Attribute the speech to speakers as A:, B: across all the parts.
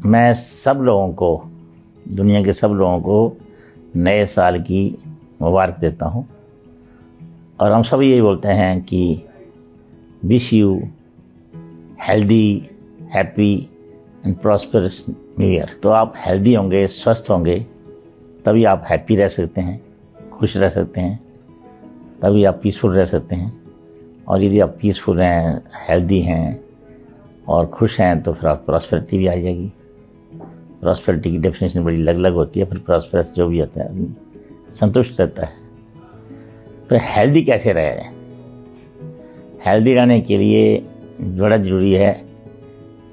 A: मैं सब लोगों को, दुनिया के सब लोगों को नए साल की मुबारक देता हूँ। और हम सब यही बोलते हैं कि wish you healthy, happy and prosperous new year. तो आप हेल्दी होंगे, स्वस्थ होंगे, तभी आप हैप्पी रह सकते हैं, खुश रह सकते हैं, तभी आप पीसफुल रह सकते हैं। और यदि आप पीसफुल हैं, हेल्दी हैं और खुश हैं तो फिर आप प्रॉस्पेरिटी भी आ जाएगी। प्रॉस्पेरिटी की डेफिनेशन बड़ी अलग अलग होती है, फिर प्रॉस्पेरस जो भी होता है आदमी संतुष्ट रहता है। फिर हेल्दी कैसे रहे? हेल्दी रहने के लिए बड़ा ज़रूरी है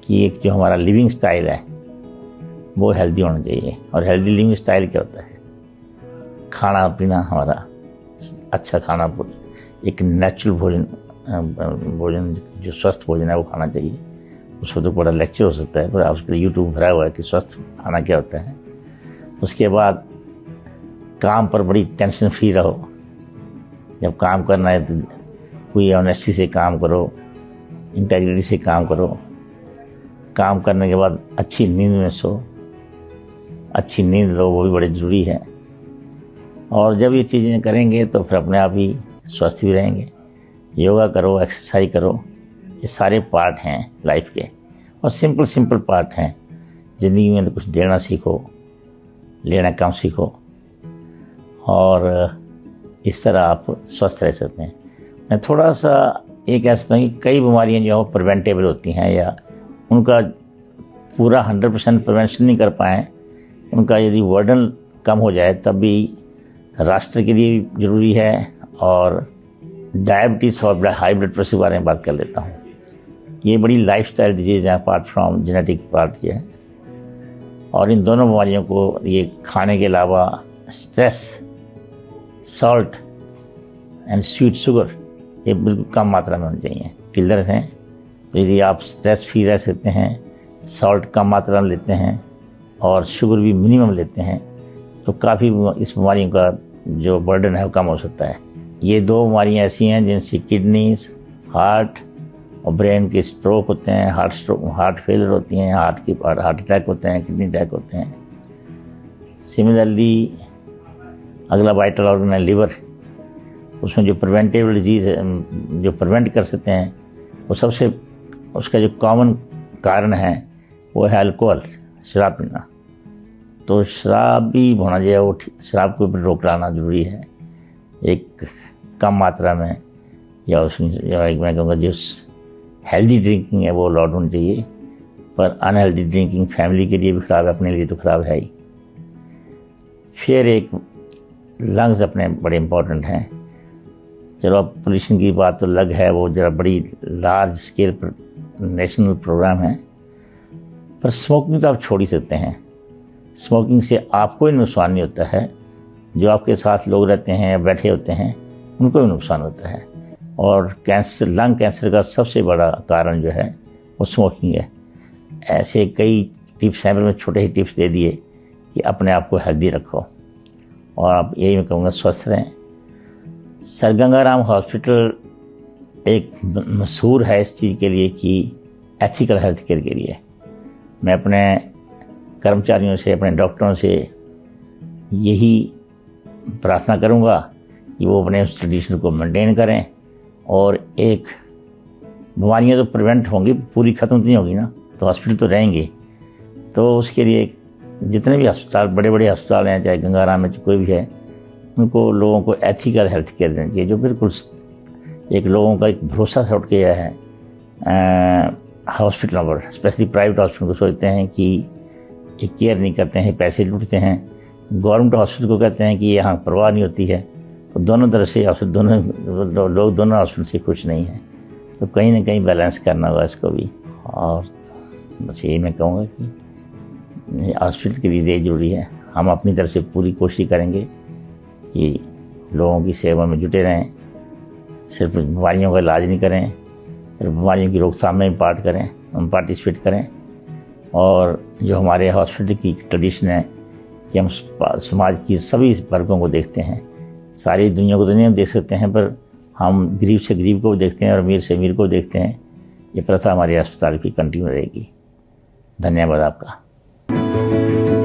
A: कि एक जो हमारा लिविंग स्टाइल है वो हेल्दी होना चाहिए। और हेल्दी लिविंग स्टाइल क्या होता है? खाना पीना हमारा अच्छा खाना, एक नेचुरल भोजन जो स्वस्थ भोजन है वो खाना चाहिए। उसको तो बड़ा लेक्चर हो सकता है, पर आप उसके यूट्यूब भरा हुआ है कि स्वस्थ खाना क्या होता है। उसके बाद काम पर बड़ी टेंशन फ्री रहो। जब काम करना है तो कोई ऑनेस्टी से काम करो, इंटेग्रिटी से काम करो। काम करने के बाद अच्छी नींद में सो, अच्छी नींद लो, वो भी बड़ी ज़रूरी है। और जब ये चीज़ें करेंगे तो फिर अपने आप ही स्वस्थ भी रहेंगे। योगा करो, एक्सरसाइज करो, ये सारे पार्ट हैं लाइफ के, और सिंपल पार्ट हैं। ज़िंदगी में तो कुछ देना सीखो, लेना कम सीखो, और इस तरह आप स्वस्थ रह सकते हैं। मैं थोड़ा सा ये कह सकता हूँ कि कई बीमारियाँ जो है प्रिवेंटेबल होती हैं, या उनका पूरा 100% प्रिवेंशन नहीं कर पाएँ, उनका यदि वर्डन कम हो जाए तब भी राष्ट्र के लिए भी ज़रूरी है। और डायबिटीज़ और हाई ब्लड प्रेशर के बारे में बात कर लेता हूँ। ये बड़ी लाइफस्टाइल डिजीज़ है, अपार्ट फ्रॉम जेनेटिक पार्ट ये है। और इन दोनों बीमारियों को ये खाने के अलावा stress, salt and sweet sugar ये बिल्कुल कम मात्रा में होनी चाहिए। किलर्स हैं, तो यदि आप स्ट्रेस फ्री रह सकते हैं, सॉल्ट कम मात्रा में लेते हैं और शुगर भी मिनिमम लेते हैं, तो काफ़ी इस बीमारियों का जो बर्डन है वो कम हो सकता है। ये दो बीमारियाँ ऐसी हैं जिनसे किडनीज, हार्ट और ब्रेन के स्ट्रोक होते हैं, हार्ट फेलियर होती हैं, हार्ट अटैक होते हैं, किडनी अटैक होते हैं। सिमिलरली अगला वाइटल ऑर्गन है लिवर, उसमें जो प्रिवेंटेबल डिजीज़ है, जो प्रिवेंट कर सकते हैं, वो सबसे उसका जो कॉमन कारण है वो है अल्कोहल, शराब पीना। तो शराब भी होना चाहिए, वो शराब के ऊपर रोक लाना ज़रूरी है, एक कम मात्रा में, या उसमें मैं कहूँगा जो हेल्दी ड्रिंकिंग है वो अलाउड होनी चाहिए। पर अनहेल्दी ड्रिंकिंग फैमिली के लिए भी ख़राब है, अपने लिए तो ख़राब है ही। फिर एक लंग्स अपने बड़े इम्पोर्टेंट हैं। चलो अब पोल्यूशन की बात तो अलग है, वो जरा बड़ी लार्ज स्केल पर नेशनल प्रोग्राम है, पर स्मोकिंग तो आप छोड़ ही सकते हैं। स्मोकिंग से आपको ही नुकसान नहीं होता है, जो आपके साथ लोग रहते हैं या बैठे होते हैं उनको भी नुकसान होता है। और कैंसर, लंग कैंसर का सबसे बड़ा कारण जो है वो स्मोकिंग है। ऐसे कई टिप्स हैं, मैं छोटे ही टिप्स दे दिए कि अपने आप को हेल्दी रखो, और आप यही मैं कहूँगा स्वस्थ रहें। सर गंगाराम हॉस्पिटल एक मशहूर है इस चीज़ के लिए कि एथिकल हेल्थ केयर के लिए। मैं अपने कर्मचारियों से, अपने डॉक्टरों से यही प्रार्थना करूँगा कि वो अपने उस ट्रेडिशन को मेंटेन करें। और एक बीमारियाँ तो प्रिवेंट होंगी, पूरी ख़त्म नहीं होगी ना, तो हॉस्पिटल तो रहेंगे। तो उसके लिए जितने भी अस्पताल, बड़े बड़े अस्पताल हैं, चाहे गंगाराम में कोई भी है, उनको लोगों को एथिकल हेल्थ केयर देनी चाहिए, जो बिल्कुल एक लोगों का एक भरोसा से उठ गया है। हॉस्पिटलों पर, स्पेशली प्राइवेट हॉस्पिटल को सोचते हैं कि ये केयर नहीं करते हैं, पैसे लूटते हैं। गवर्नमेंट हॉस्पिटल को कहते हैं कि यहाँ परवाह नहीं होती है। तो दोनों तरह से दोनों लोग दोनों हॉस्पिटल से खुश नहीं हैं। तो कहीं ना कहीं बैलेंस करना होगा इसको भी। और बस यही मैं कहूँगा कि हॉस्पिटल के लिए ज़रूरी है, हम अपनी तरफ से पूरी कोशिश करेंगे कि लोगों की सेवा में जुटे रहें। सिर्फ बीमारियों का इलाज नहीं करें, सिर्फ बीमारियों की रोकथाम में हम पार्टिसिपेट करें। और जो हमारे हॉस्पिटल की ट्रेडिशन है कि हम समाज की सभी वर्गों को देखते हैं। सारी दुनिया को तो नहीं हम देख सकते हैं, पर हम गरीब से गरीब को भी देखते हैं और अमीर से अमीर को देखते हैं। ये प्रथा हमारे अस्पताल की कंटिन्यू रहेगी। धन्यवाद आपका।
B: है।